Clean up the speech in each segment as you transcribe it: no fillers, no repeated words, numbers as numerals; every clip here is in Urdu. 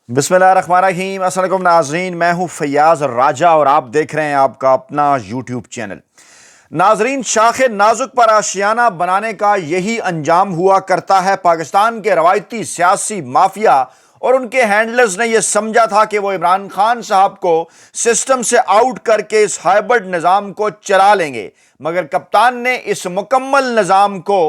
بسم اللہ الرحمن الرحیم۔ السلام علیکم ناظرین، میں ہوں فیاض راجہ اور آپ دیکھ رہے ہیں آپ کا اپنا یوٹیوب چینل۔ ناظرین، شاخ نازک پر آشیانہ بنانے کا یہی انجام ہوا کرتا ہے۔ پاکستان کے روایتی سیاسی مافیا اور ان کے ہینڈلرز نے یہ سمجھا تھا کہ وہ عمران خان صاحب کو سسٹم سے آؤٹ کر کے اس ہائبرڈ نظام کو چلا لیں گے، مگر کپتان نے اس مکمل نظام کو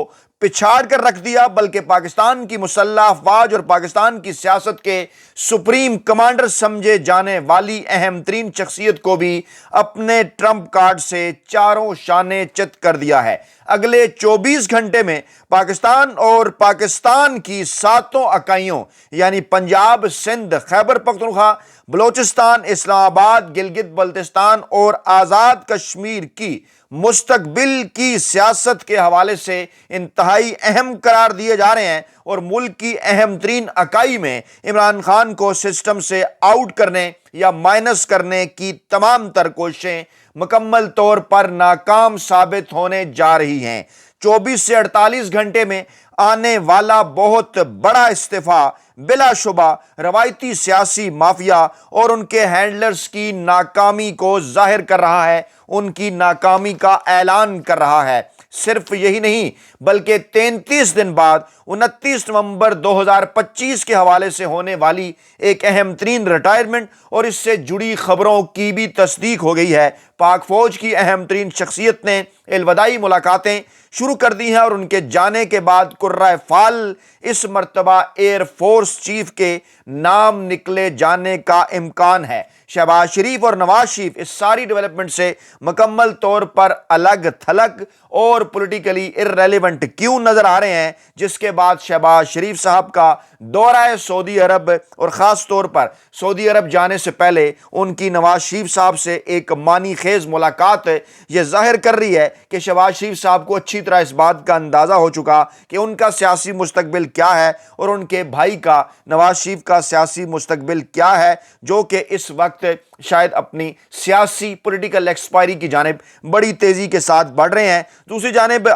پچھاڑ کر رکھ دیا، بلکہ پاکستان کی مسلح افواج اور پاکستان کی سیاست کے سپریم کمانڈر سمجھے جانے والی اہم ترین شخصیت کو بھی اپنے ٹرمپ کارڈ سے چاروں شانے چت کر دیا ہے۔ اگلے 24 گھنٹے میں پاکستان اور پاکستان کی ساتوں اکائیوں یعنی پنجاب، سندھ، خیبر پختونخوا، بلوچستان، اسلام آباد، گلگت بلتستان اور آزاد کشمیر کی مستقبل کی سیاست کے حوالے سے انتہائی اہم قرار دیے جا رہے ہیں، اور ملک کی اہم ترین اکائی میں عمران خان کو سسٹم سے آؤٹ کرنے یا مائنس کرنے کی تمام تر کوششیں مکمل طور پر ناکام ثابت ہونے جا رہی ہیں۔ 24 سے 48 گھنٹے میں آنے والا بہت بڑا استعفیٰ بلا شبہ روایتی سیاسی مافیا اور ان کے ہینڈلرز کی ناکامی کو ظاہر کر رہا ہے، ان کی ناکامی کا اعلان کر رہا ہے۔ صرف یہی نہیں بلکہ 33 دن بعد 29 نومبر 2025 کے حوالے سے ہونے والی ایک اہم ترین ریٹائرمنٹ اور اس سے جڑی خبروں کی بھی تصدیق ہو گئی ہے۔ پاک فوج کی اہم ترین شخصیت نے الوداعی ملاقاتیں شروع کر دی ہیں اور ان کے جانے کے بعد کرۂ فال اس مرتبہ ایئر فورس چیف کے نام نکلے جانے کا امکان ہے۔ شہباز شریف اور نواز شریف اس ساری ڈیولپمنٹ سے مکمل طور پر الگ تھلگ اور پولیٹیکلی ارریلیونٹ کیوں نظر آ رہے ہیں، جس کے بعد شہباز شریف صاحب کا دورہ سعودی عرب اور خاص طور پر سعودی عرب جانے سے پہلے ان کی نواز شریف صاحب سے ایک معنی خیز ملاقات یہ ظاہر کر رہی ہے کہ شہباز شریف صاحب کو اچھی طرح اس بات کا اندازہ ہو چکا کہ ان کا سیاسی مستقبل کیا ہے اور ان کے بھائی کا نواز شریف کا سیاسی مستقبل کیا ہے، جو کہ اس وقت شاید اپنی سیاسی پولیٹیکل ایکسپائری کی جانب بڑی تیزی کے ساتھ بڑھ رہے ہیں۔ دوسری جانب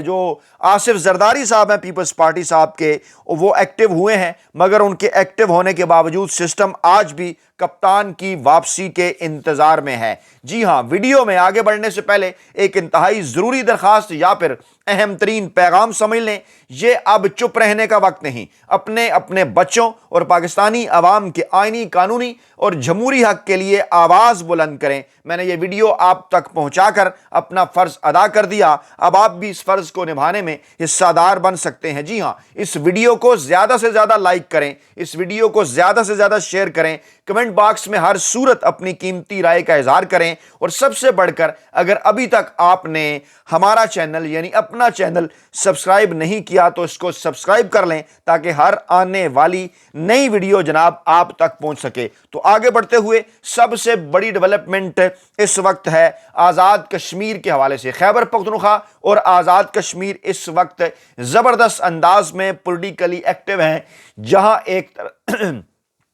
جو آصف زرداری صاحب ہیں پیپلز پارٹی صاحب کے، وہ ایکٹیو ہوئے ہیں، مگر ان کے ایکٹیو ہونے کے باوجود سسٹم آج بھی کپتان کی واپسی کے انتظار میں ہے۔ جی ہاں، ویڈیو میں آگے بڑھنے سے پہلے ایک انتہائی ضروری درخواست یا پھر اہم ترین پیغام سمجھ لیں، یہ اب چپ رہنے کا وقت نہیں۔ اپنے بچوں اور پاکستانی عوام کے آئینی، قانونی اور جمہوری حق کے لیے آواز بلند کریں۔ میں نے یہ ویڈیو آپ تک پہنچا کر اپنا فرض ادا کر دیا، اب آپ بھی اس فرض کو نبھانے میں حصہ دار بن سکتے ہیں۔ جی ہاں، اس ویڈیو کو زیادہ سے زیادہ لائک کریں، اس ویڈیو کو زیادہ سے زیادہ شیئر کریں، کمنٹ باکس میں ہر صورت اپنی قیمتی رائے کا اظہار کریں، اور سب سے بڑھ کر اگر ابھی تک آپ نے ہمارا چینل یعنی اپنا چینل سبسکرائب نہیں کیا تو اس کو سبسکرائب کر لیں تاکہ ہر آنے والی نئی ویڈیو جناب آپ تک پہنچ سکے۔ تو آگے بڑھتے ہوئے سب سے بڑی ڈیولپمنٹ اس وقت ہے آزاد کشمیر کے حوالے سے۔ خیبر پختونخوا اور آزاد کشمیر اس وقت زبردست انداز میں پولیٹیکلی ایکٹیو ہیں،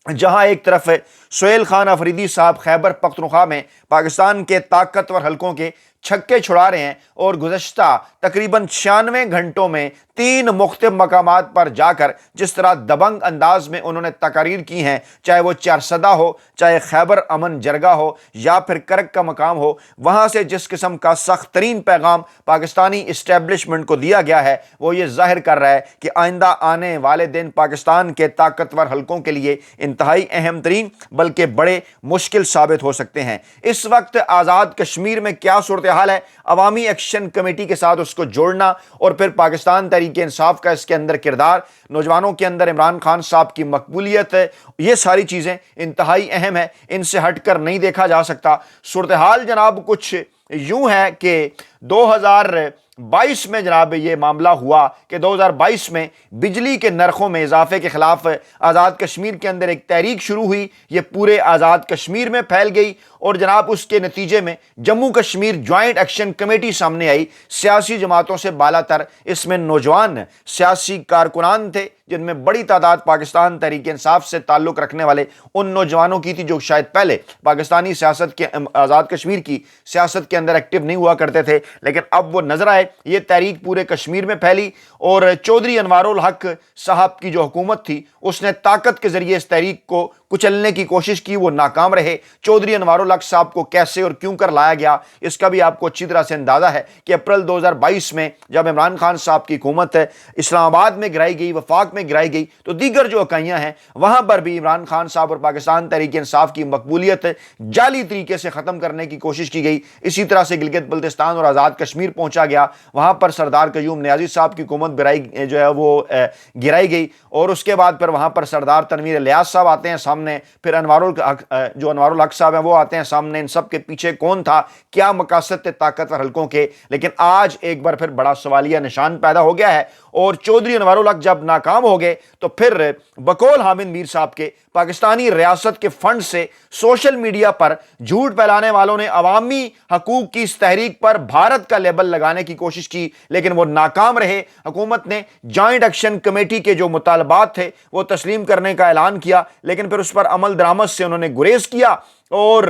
جہاں ایک طرف سہیل خان افریدی صاحب خیبر پختونخوا میں پاکستان کے طاقتور حلقوں کے چھکے چھڑا رہے ہیں اور گزشتہ تقریباً 96 گھنٹوں میں 3 مختلف مقامات پر جا کر جس طرح دبنگ انداز میں انہوں نے تقاریر کی ہیں، چاہے وہ چارسدہ ہو، چاہے خیبر امن جرگہ ہو یا پھر کرک کا مقام ہو، وہاں سے جس قسم کا سخت ترین پیغام پاکستانی اسٹیبلشمنٹ کو دیا گیا ہے وہ یہ ظاہر کر رہا ہے کہ آئندہ آنے والے دن پاکستان کے طاقتور حلقوں کے لیے انتہائی اہم ترین بلکہ بڑے مشکل ثابت ہو سکتے ہیں۔ اس وقت آزاد کشمیر میں کیا صورتحال ہے؟ عوامی ایکشن کمیٹی کے ساتھ اس کو جوڑنا اور پھر پاکستان تحریک انصاف کا اس کے اندر کردار، نوجوانوں کے اندر عمران خان صاحب کی مقبولیت، یہ ساری چیزیں انتہائی اہم ہیں، ان سے ہٹ کر نہیں دیکھا جا سکتا۔ صورتحال جناب کچھ یوں ہے کہ 2022 میں جناب یہ معاملہ ہوا کہ 2022 میں بجلی کے نرخوں میں اضافے کے خلاف آزاد کشمیر کے اندر ایک تحریک شروع ہوئی، یہ پورے آزاد کشمیر میں پھیل گئی اور جناب اس کے نتیجے میں Jammu Kashmir joint action committee سامنے آئی۔ سیاسی جماعتوں سے بالا تر اس میں نوجوان سیاسی کارکنان تھے، جن میں بڑی تعداد پاکستان تحریک انصاف سے تعلق رکھنے والے ان نوجوانوں کی تھی جو شاید پہلے پاکستانی سیاست کے آزاد کشمیر کی سیاست کے اندر ایکٹیو نہیں ہوا کرتے تھے، لیکن اب وہ نظر آئے یہ تحریک پورے کشمیر میں پھیلی اور چودھری انوار الحق صاحب کی جو حکومت تھی اس نے طاقت کے ذریعے اس تحریک کو کچلنے کی کوشش کی، وہ ناکام رہے۔ چودھری انوار الحق صاحب کو کیسے اور کیوں کر لایا گیا اس کا بھی آپ کو اچھی طرح سے اندازہ ہے کہ اپریل 2022 میں جب عمران خان صاحب کی حکومت اسلام آباد میں گرائی گئی، وفاق میں گرائی گئی، تو دیگر جو اکائیاں ہیں وہاں پر بھی عمران خان صاحب اور پاکستان تحریک انصاف کی مقبولیت جعلی طریقے سے ختم کرنے کی کوشش کی گئی۔ اسی طرح سے گلگت بلتستان اور آزاد کشمیر پہنچا گیا، وہاں پر سردار قیوم نیازی صاحب کی حکومت گرائی گئی، اور اس کے بعد پھر وہاں پر سردار تنویر الیاس صاحب آتے ہیں سامنے، پھر انوار الحق صاحب ہیں وہ آتے ہیں سامنے۔ ان سب کے پیچھے کون تھا، کیا مقاصد تھے طاقتور حلقوں کے؟ لیکن آج ایک بار پھر بڑا سوالیہ نشان پیدا ہو گیا ہے، اور چودھری انوار الحق جب ناکام ہو گئے تو پھر بقول حامد میر صاحب کے پاکستانی ریاست کے فنڈ سے سوشل میڈیا پر جھوٹ پھیلانے والوں نے عوامی حقوق کی اس تحریک پر بھارت کا لیبل لگانے کی کوشش کی، لیکن وہ ناکام رہے۔ حکومت نے جوائنٹ ایکشن کمیٹی کے جو مطالبات تھے وہ تسلیم کرنے کا اعلان کیا، لیکن پھر اس پر عمل درآمد سے انہوں نے گریز کیا، اور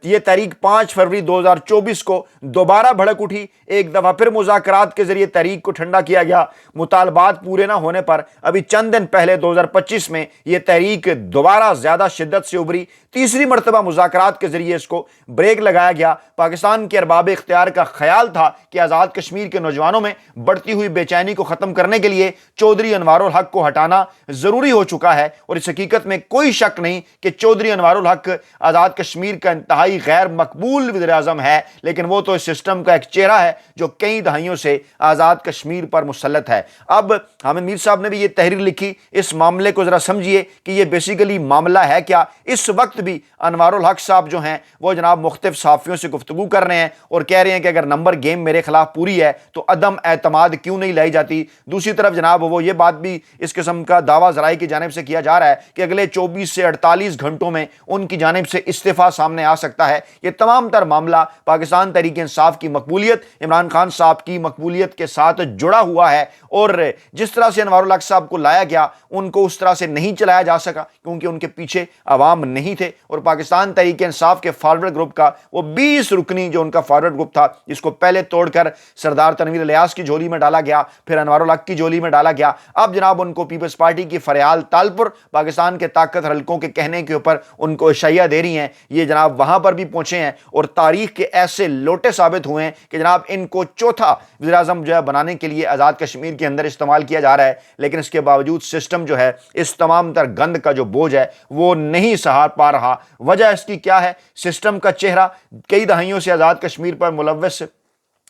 یہ تحریک 5 فروری 2024 کو دوبارہ بھڑک اٹھی۔ ایک دفعہ پھر مذاکرات کے ذریعے تحریک کو ٹھنڈا کیا گیا۔ مطالبات پورے نہ ہونے پر ابھی چند دن پہلے 2025 میں یہ تحریک دوبارہ زیادہ شدت سے ابھری۔ تیسری مرتبہ مذاکرات کے ذریعے اس کو بریک لگایا گیا۔ پاکستان کے ارباب اختیار کا خیال تھا کہ آزاد کشمیر کے نوجوانوں میں بڑھتی ہوئی بے چینی کو ختم کرنے کے لیے چودھری انوار الحق کو ہٹانا ضروری ہو چکا ہے، اور اس حقیقت میں کوئی شک نہیں کہ چودھری انوار الحق آزاد کشمیر کا انتہائی غیر مقبول وزیر اعظم ہے، لیکن وہ تو اس سسٹم کا ایک چہرہ ہے جو کئی دہائیوں سے آزاد کشمیر پر مسلط ہے۔ اب حامد میر صاحب نے بھی یہ تحریر لکھی، اس معاملے کو ذرا سمجھیے کہ یہ بیسیکلی معاملہ ہے کیا۔ اس وقت بھی انوار الحق صاحب جو ہیں وہ جناب مختلف صحافیوں سے گفتگو کر رہے ہیں اور کہہ رہے ہیں کہ اگر نمبر گیم میرے خلاف پوری ہے تو عدم اعتماد کیوں نہیں لائی جاتی۔ دوسری طرف جناب وہ یہ بات بھی اس قسم کا دعویٰ ذرائع کی جانب سے کیا جا رہا ہے کہ اگلے 24 سے 48 گھنٹوں میں ان کی جانب سے استعفیٰ سامنے آ سکتا ہے۔ یہ تمام تر معاملہ پاکستان تحریک انصاف کی مقبولیت، عمران خان صاحب کی مقبولیت کے ساتھ جڑا ہوا ہے، اور جس طرح سے انوار الحق صاحب کو لایا گیا ان کو اس طرح سے نہیں چلایا جا سکا کیونکہ ان کے پیچھے عوام نہیں تھے، اور پاکستان تحریک انصاف کے فارورڈ گروپ کا وہ 20 رکنی جو ان کا فارورڈ گروپ تھا جس کو پہلے توڑ کر سردار تنویر الیاس کی جھولی میں ڈالا گیا، پھر انوار الحق کی جھولی میں ڈالا گیا، اب جناب ان کو پیپلز پارٹی کی فریال تالپور پاکستان کے طاقتور حلقوں کے کہنے کے اوپر ان کو اشعیہ دے رہی ہیں۔ یہ جناب وہاں پر بھی پہنچے ہیں اور تاریخ کے ایسے لوٹے ثابت ہوئے ہیں کہ جناب ان کو چوتھا وزیر اعظم جو ہے بنانے کے لیے آزاد کشمیر کے اندر استعمال کیا جا رہا ہے، لیکن اس کے باوجود سسٹم جو ہے اس تمام تر گند کا جو بوجھ ہے وہ نہیں سہار پا رہا۔ وجہ اس کی کیا ہے؟ سسٹم کا چہرہ کئی دہائیوں سے آزاد کشمیر پر ملوث،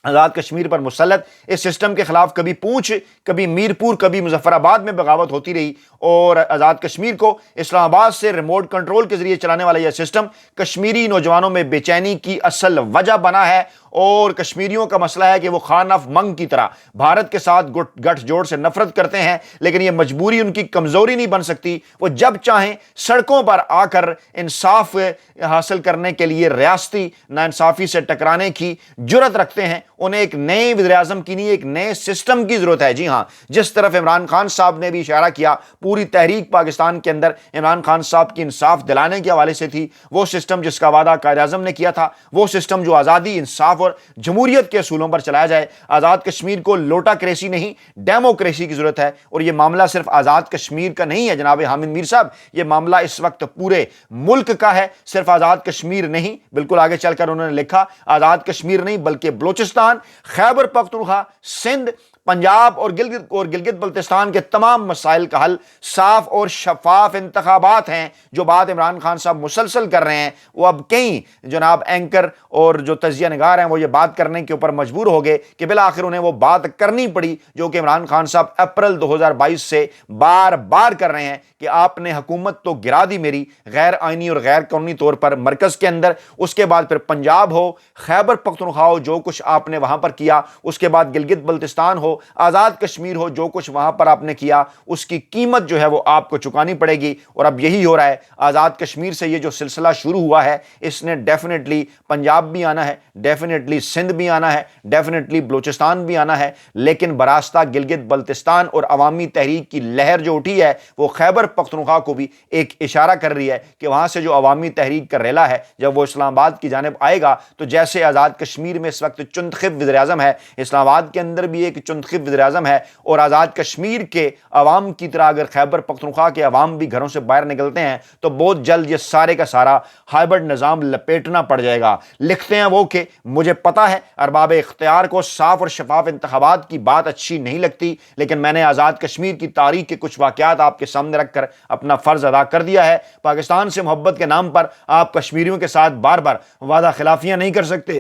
آزاد کشمیر پر مسلط، اس سسٹم کے خلاف کبھی پونچھ، کبھی میرپور، کبھی مظفر آباد میں بغاوت ہوتی رہی، اور آزاد کشمیر کو اسلام آباد سے ریموٹ کنٹرول کے ذریعے چلانے والا یہ سسٹم کشمیری نوجوانوں میں بے چینی کی اصل وجہ بنا ہے، اور کشمیریوں کا مسئلہ ہے کہ وہ خان آف منگ کی طرح بھارت کے ساتھ گٹھ جوڑ سے نفرت کرتے ہیں، لیکن یہ مجبوری ان کی کمزوری نہیں بن سکتی۔ وہ جب چاہیں سڑکوں پر آ کر انصاف حاصل کرنے کے لیے ریاستی ناانصافی سے ٹکرانے کی جرت رکھتے ہیں۔ انہیں ایک نئے وزیر اعظم کی نہیں، ایک نئے سسٹم کی ضرورت ہے۔ جی ہاں، جس طرف عمران خان صاحب نے بھی اشارہ کیا، پوری تحریک پاکستان کے اندر عمران خان صاحب کی انصاف دلانے کے حوالے سے تھی، وہ سسٹم جس کا وعدہ قائد اعظم نے کیا تھا، وہ سسٹم جو آزادی، انصاف اور جمہوریت کے اصولوں پر چلایا جائے۔ آزاد کشمیر کو لوٹا کریسی نہیں، ڈیموکریسی کی ضرورت ہے، اور یہ معاملہ صرف آزاد کشمیر کا نہیں ہے جناب حامد میر صاحب، یہ معاملہ اس وقت پورے ملک کا ہے، صرف آزاد کشمیر نہیں، بالکل آگے چل کر انہوں نے لکھا آزاد کشمیر نہیں بلکہ بلوچستان، خیبر پختونخوا، سندھ، پنجاب اور گلگت بلتستان کے تمام مسائل کا حل صاف اور شفاف انتخابات ہیں، جو بات عمران خان صاحب مسلسل کر رہے ہیں۔ وہ اب کئی جناب اینکر اور جو تجزیہ نگار ہیں وہ یہ بات کرنے کے اوپر مجبور ہو گئے کہ بالآخر انہیں وہ بات کرنی پڑی جو کہ عمران خان صاحب اپریل 2022 سے بار بار کر رہے ہیں کہ آپ نے حکومت تو گرا دی میری غیر آئینی اور غیر قانونی طور پر مرکز کے اندر، اس کے بعد پھر پنجاب ہو، خیبر پختونخوا ہو، جو کچھ آپ نے وہاں پر کیا، اس کے بعد گلگت بلتستان ہو، ہو، آزاد کشمیر ہو، جو کچھ وہاں پر آپ نے کیا اس کی قیمت جو ہے وہ آپ کو چکانی پڑے گی۔ اور اب یہی ہو رہا ہے، آزاد کشمیر سے یہ جو سلسلہ شروع ہوا ہے اس نے ڈیفینیٹلی پنجاب بھی آنا ہے، ڈیفینیٹلی سندھ بھی آنا ہے، ڈیفینیٹلی بلوچستان بھی آنا ہے، لیکن براستہ گلگت بلتستان اور عوامی تحریک کی لہر جو اٹھی ہے وہ خیبر پختونخوا کو بھی ایک اشارہ کر رہی ہے کہ وہاں سے جو عوامی تحریک کا ریلا ہے جب وہ اسلام آباد کی جانب آئے گا تو جیسے آزاد کشمیر میں اس وقت چنتخب وزیر اعظم ہے، اسلام آباد کے اندر بھی ایک چنتخب وزیر اعظم ہے، اور آزاد کشمیر کے عوام کی طرح اگر خیبر پختونخوا کے عوام بھی گھروں سے باہر نکلتے ہیں تو بہت جلد یہ سارے کا سارا ہائبرڈ نظام لپیٹنا پڑ جائے گا۔ لکھتے ہیں وہ کہ مجھے پتا ہے ارباب اختیار کو صاف اور شفاف انتخابات کی بات اچھی نہیں لگتی، لیکن میں نے آزاد کشمیر کی تاریخ کے کچھ واقعات آپ کے سامنے رکھ کر اپنا فرض ادا کر دیا ہے۔ پاکستان سے محبت کے نام پر آپ کشمیریوں کے ساتھ بار بار وعدہ خلافیاں نہیں کر سکتے۔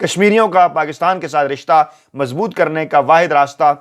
کشمیریوں کا پاکستان کے ساتھ رشتہ مضبوط کرنے کا واحد راستہ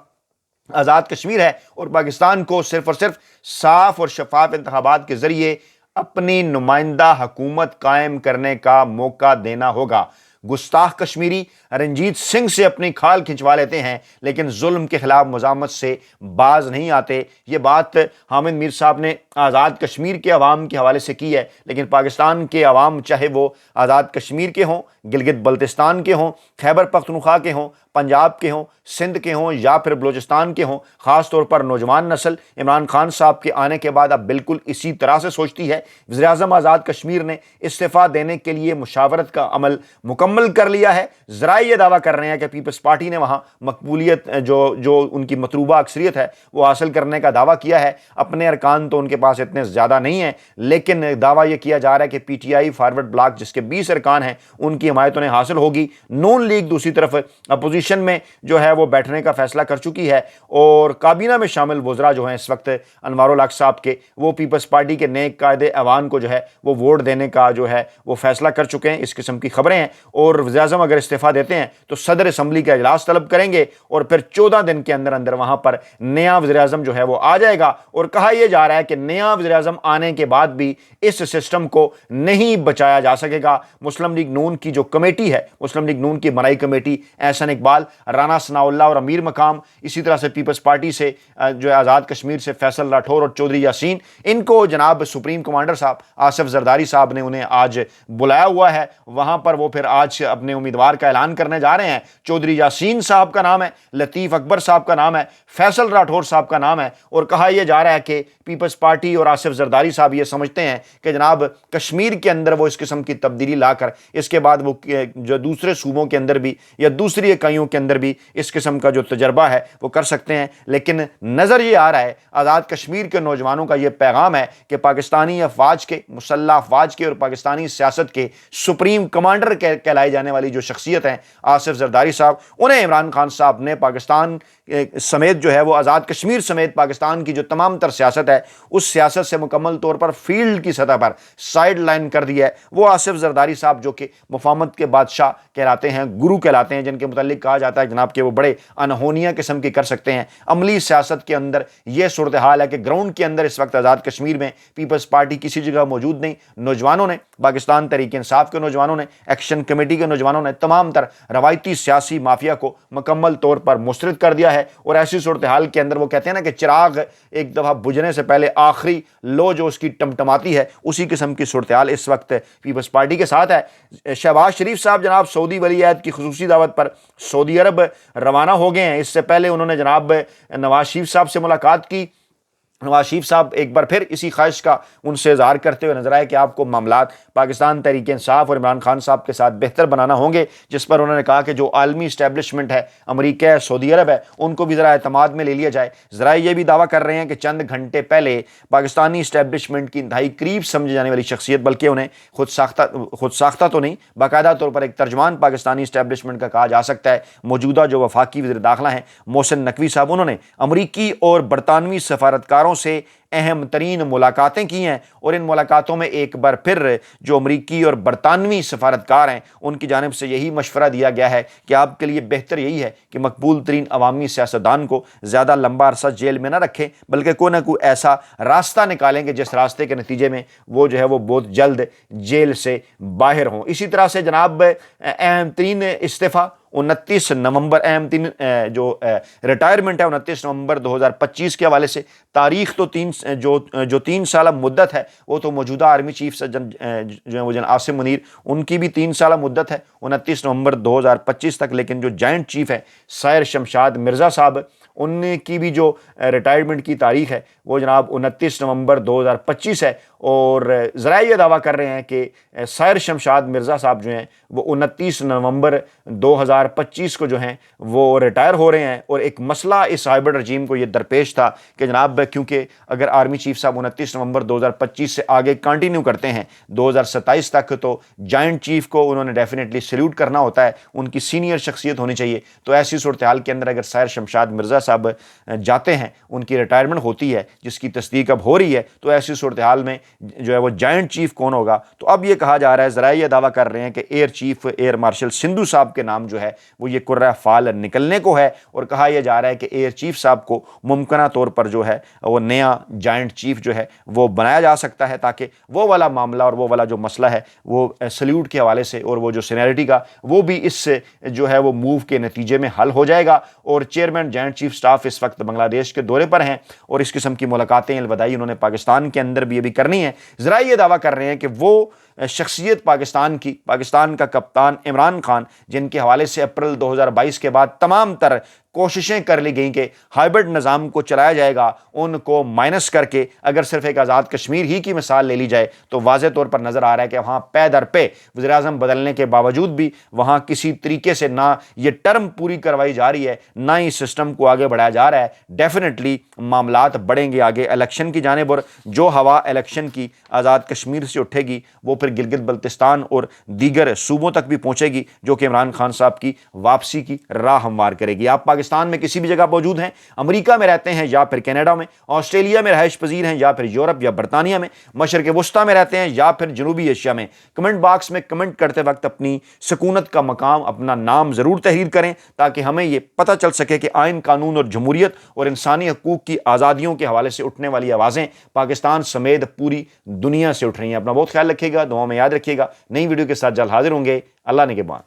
آزاد کشمیر ہے، اور پاکستان کو صرف اور صرف صاف اور شفاف انتخابات کے ذریعے اپنی نمائندہ حکومت قائم کرنے کا موقع دینا ہوگا۔ گستاخ کشمیری رنجیت سنگھ سے اپنی کھال کھنچوا لیتے ہیں لیکن ظلم کے خلاف مزاحمت سے باز نہیں آتے۔ یہ بات حامد میر صاحب نے آزاد کشمیر کے عوام کے حوالے سے کی ہے، لیکن پاکستان کے عوام چاہے وہ آزاد کشمیر کے ہوں، گلگت بلتستان کے ہوں، خیبر پختونخوا کے ہوں، پنجاب کے ہوں، سندھ کے ہوں یا پھر بلوچستان کے ہوں، خاص طور پر نوجوان نسل عمران خان صاحب کے آنے کے بعد اب بالکل اسی طرح سے سوچتی ہے۔ وزیر اعظم آزاد کشمیر نے استعفیٰ دینے کے لیے مشاورت کا عمل مکمل کر لیا ہے۔ ذرائع یہ دعویٰ کر رہے ہیں کہ پیپلز پارٹی نے وہاں مقبولیت جو ان کی مطلوبہ اکثریت ہے وہ حاصل کرنے کا دعویٰ کیا ہے۔ اپنے ارکان تو ان کے پاس اتنے زیادہ نہیں ہیں، لیکن دعویٰ یہ کیا جا رہا ہے کہ P T I forward block جس کے 20 ارکان ہیں ان کی حمایت انہیں حاصل ہوگی۔ نون لیگ دوسری طرف اپوزیشن میں جو ہے وہ بیٹھنے کا فیصلہ کر چکی ہے، اور کابینہ میں شامل وزراء جو ہیں اس وقت انوار الحق صاحب کے، وہ پیپلز پارٹی کے نیک قائد ایوان کو جو ہے وہ ووٹ دینے کا جو ہے وہ فیصلہ کر چکے ہیں۔ اس قسم کی خبریں ہیں، اور وزیر اعظم اگر استعفیٰ دیتے ہیں تو صدر اسمبلی کا اجلاس طلب کریں گے اور پھر 14 دن کے اندر اندر وہاں پر نیا وزیر اعظم جو ہے وہ آ جائے گا۔ اور کہا یہ جا رہا ہے کہ نیا وزیر اعظم آنے کے بعد بھی اس سسٹم کو نہیں بچایا جا سکے گا۔ مسلم لیگ نون کی جو کمیٹی ہے، مسلم لیگ نون کی بنائی کمیٹی، احسن اقبال، رانا ثناء اللہ اور امیر مقام، اسی طرح سے پیپلز پارٹی سے جو ہے آزاد کشمیر سے فیصل راٹھور اور چودھری یاسین، ان کو جناب سپریم کمانڈر صاحب آصف زرداری صاحب نے انہیں آج بلایا ہوا ہے۔ وہاں پر وہ پھر آج اپنے امیدوار کا اعلان کرنے جا رہے ہیں۔ چودھری یاسین صاحب کا نام ہے، لطیف اکبر صاحب کا نام ہے، فیصل راٹھور صاحب کا نام ہے، اور کہا یہ جا رہا ہے کہ پیپلز پارٹی اور آصف زرداری صاحب یہ سمجھتے ہیں کہ جناب کشمیر کے اندر وہ اس قسم کی تبدیلی لا کر اس کے بعد وہ جو دوسرے صوبوں کے اندر بھی یا دوسری اکائیوں کے اندر بھی اس قسم کا جو تجربہ ہے وہ کر سکتے ہیں۔ لیکن نظر یہ آ رہا ہے، آزاد کشمیر کے نوجوانوں کا یہ پیغام ہے کہ پاکستانی افواج کے، مسلح افواج کے اور پاکستانی سیاست کے سپریم کمانڈر کہلائی جانے والی جو شخصیت ہیں آصف زرداری صاحب، انہیں عمران خان صاحب نے پاکستان سمیت جو ہے وہ آزاد کشمیر سمیت پاکستان کی جو تمام تر سیاست ہے اس سیاست سے مکمل طور پر فیلڈ کی سطح پر سائیڈ لائن کر دیا ہے۔ وہ آصف زرداری صاحب جو کہ مفاہمت کے بادشاہ کہلاتے ہیں، گرو کہلاتے ہیں، جن کے متعلق کہا جاتا ہے جناب کہ وہ بڑے انہونیاں قسم کی کر سکتے ہیں۔ عملی سیاست کے اندر یہ صورتحال ہے کہ گراؤنڈ کے اندر اس وقت آزاد کشمیر میں پیپلز پارٹی کسی جگہ موجود نہیں۔ نوجوانوں نے، پاکستان تحریک انصاف کے نوجوانوں نے، ایکشن کمیٹی کے نوجوانوں نے تمام تر روایتی سیاسی مافیا کو مکمل طور پر مسترد کر دیا ہے، اور ایسی صورتحال کے اندر وہ کہتے ہیں نا کہ چراغ ایک دفعہ بجھنے سے پہلے آخری لو جو اس کی ٹمٹماتی ہے، اسی قسم کی صورتحال اس وقت پیپلز پارٹی کے ساتھ ہے۔ شہباز شریف صاحب جناب سعودی ولی عہد کی خصوصی دعوت پر سعودی عرب روانہ ہو گئے ہیں۔ اس سے پہلے انہوں نے جناب نواز شریف صاحب سے ملاقات کی۔ نواز شریف صاحب ایک بار پھر اسی خواہش کا ان سے اظہار کرتے ہوئے نظر آئے کہ آپ کو معاملات پاکستان تحریک انصاف اور عمران خان صاحب کے ساتھ بہتر بنانا ہوں گے، جس پر انہوں نے کہا کہ جو عالمی اسٹیبلشمنٹ ہے، امریکہ ہے، سعودی عرب ہے، ان کو بھی ذرا اعتماد میں لے لیا جائے۔ ذرائع یہ بھی دعویٰ کر رہے ہیں کہ چند گھنٹے پہلے پاکستانی اسٹیبلشمنٹ کی انتہائی قریب سمجھے جانے والی شخصیت، بلکہ انہیں خود ساختہ تو نہیں، باقاعدہ طور پر ایک ترجمان پاکستانی اسٹیبلشمنٹ کا کہا جا سکتا ہے، موجودہ جو وفاقی وزیر داخلہ ہیں محسن نقوی صاحب، انہوں نے امریکی اور برطانوی سفارتکاروں سے اہم ترین ملاقاتیں کی ہیں، اور ان ملاقاتوں میں ایک بار پھر جو امریکی اور برطانوی سفارتکار ہیں ان کی جانب سے یہی مشورہ دیا گیا ہے کہ آپ کے لیے بہتر یہی ہے کہ مقبول ترین عوامی سیاستدان کو زیادہ لمبا عرصہ جیل میں نہ رکھیں، بلکہ کوئی نہ کوئی ایسا راستہ نکالیں کہ جس راستے کے نتیجے میں وہ جو ہے وہ بہت جلد جیل سے باہر ہوں۔ اسی طرح سے جناب اہم ترین استعفیٰ 29 نومبر، اہم ترین جو ریٹائرمنٹ ہے 29 نومبر 2025 کے حوالے سے۔ تاریخ تو جو 3 سالہ مدت ہے وہ تو موجودہ آرمی چیف سے جو ہیں وہ جناب عاصم منیر، ان کی بھی 3 سالہ مدت ہے 29 نومبر 2025 تک، لیکن جو جوائنٹ چیف ہے سائر شمشاد مرزا صاحب، ان کی بھی جو ریٹائرمنٹ کی تاریخ ہے وہ جناب 29 نومبر 2025 ہے، اور ذرائع یہ دعویٰ کر رہے ہیں کہ سائر شمشاد مرزا صاحب جو ہیں وہ 29 نومبر 2025 کو جو ہیں وہ ریٹائر ہو رہے ہیں۔ اور ایک مسئلہ اس ہائبرڈ رجیم کو یہ درپیش تھا کہ جناب کیونکہ اگر آرمی چیف صاحب 29 نومبر 2025 سے آگے کنٹینیو کرتے ہیں 2027 تک، تو جوائنٹ چیف کو انہوں نے ڈیفینیٹلی سیلیوٹ کرنا ہوتا ہے، ان کی سینئر شخصیت ہونی چاہیے۔ تو ایسی صورتحال کے اندر اگر سائر شمشاد مرزا صاحب جاتے ہیں، ان کی ریٹائرمنٹ ہوتی ہے جس کی تصدیق اب ہو رہی ہے، تو ایسی صورتحال میں جو ہے وہ جوائنٹ چیف کون ہوگا؟ تو اب یہ کہا جا رہا ہے، ذرائع یہ دعویٰ کر رہے ہیں کہ air chief air marshal Sindhu صاحب کے نام جو ہے وہ یہ کرۂ فعال نکلنے کو ہے، اور کہا یہ جا رہا ہے کہ ایئر چیف صاحب کو ممکنہ طور پر جو ہے وہ نیا جوائنٹ چیف جو ہے وہ بنایا جا سکتا ہے، تاکہ وہ والا معاملہ اور وہ والا جو مسئلہ ہے وہ سلیوٹ کے حوالے سے اور وہ جو سینیرٹی کا وہ بھی اس سے جو ہے وہ موو کے نتیجے میں حل ہو جائے گا۔ اور چیئرمین جوائنٹ چیف سٹاف اس وقت بنگلہ دیش کے دورے پر ہیں، اور اس قسم کی ملاقاتیں الوداعی انہوں نے پاکستان کے اندر بھی ابھی کرنی ہے۔ ذرائع یہ دعویٰ کر رہے ہیں کہ وہ شخصیت پاکستان کا کپتان عمران خان، جن کے حوالے سے اپریل 2022 کے بعد تمام تر کوششیں کر لی گئیں کہ ہائبرڈ نظام کو چلایا جائے گا، ان کو مائنس کر کے اگر صرف ایک آزاد کشمیر ہی کی مثال لے لی جائے تو واضح طور پر نظر آ رہا ہے کہ وہاں پے در پے وزیر اعظم بدلنے کے باوجود بھی وہاں کسی طریقے سے نہ یہ ٹرم پوری کروائی جا رہی ہے، نہ ہی سسٹم کو آگے بڑھایا جا رہا ہے۔ ڈیفینیٹلی معاملات بڑھیں گے آگے الیکشن کی جانب، اور جو ہوا الیکشن کی آزاد کشمیر سے اٹھے گی وہ پھر گلگت بلتستان اور دیگر صوبوں تک بھی پہنچے گی، جو کہ عمران خان صاحب کی واپسی کی راہ ہموار کرے گی۔ آپ پاکستان میں کسی بھی جگہ موجود ہیں، امریکہ میں رہتے ہیں یا پھر کینیڈا میں، آسٹریلیا میں رہائش پذیر ہیں یا پھر یورپ یا برطانیہ میں، مشرق وسطیٰ میں رہتے ہیں یا پھر جنوبی ایشیا میں، کمنٹ باکس میں کمنٹ کرتے وقت اپنی سکونت کا مقام، اپنا نام ضرور تحریر کریں، تاکہ ہمیں یہ پتہ چل سکے کہ آئین، قانون اور جمہوریت اور انسانی حقوق کی آزادیوں کے حوالے سے اٹھنے والی آوازیں پاکستان سمیت پوری دنیا سے اٹھ رہی ہیں۔ اپنا بہت خیال رکھیے گا، دعاؤں میں یاد رکھیے گا۔ نئی ویڈیو کے ساتھ جلد حاضر ہوں گے۔ اللہ نگہبان۔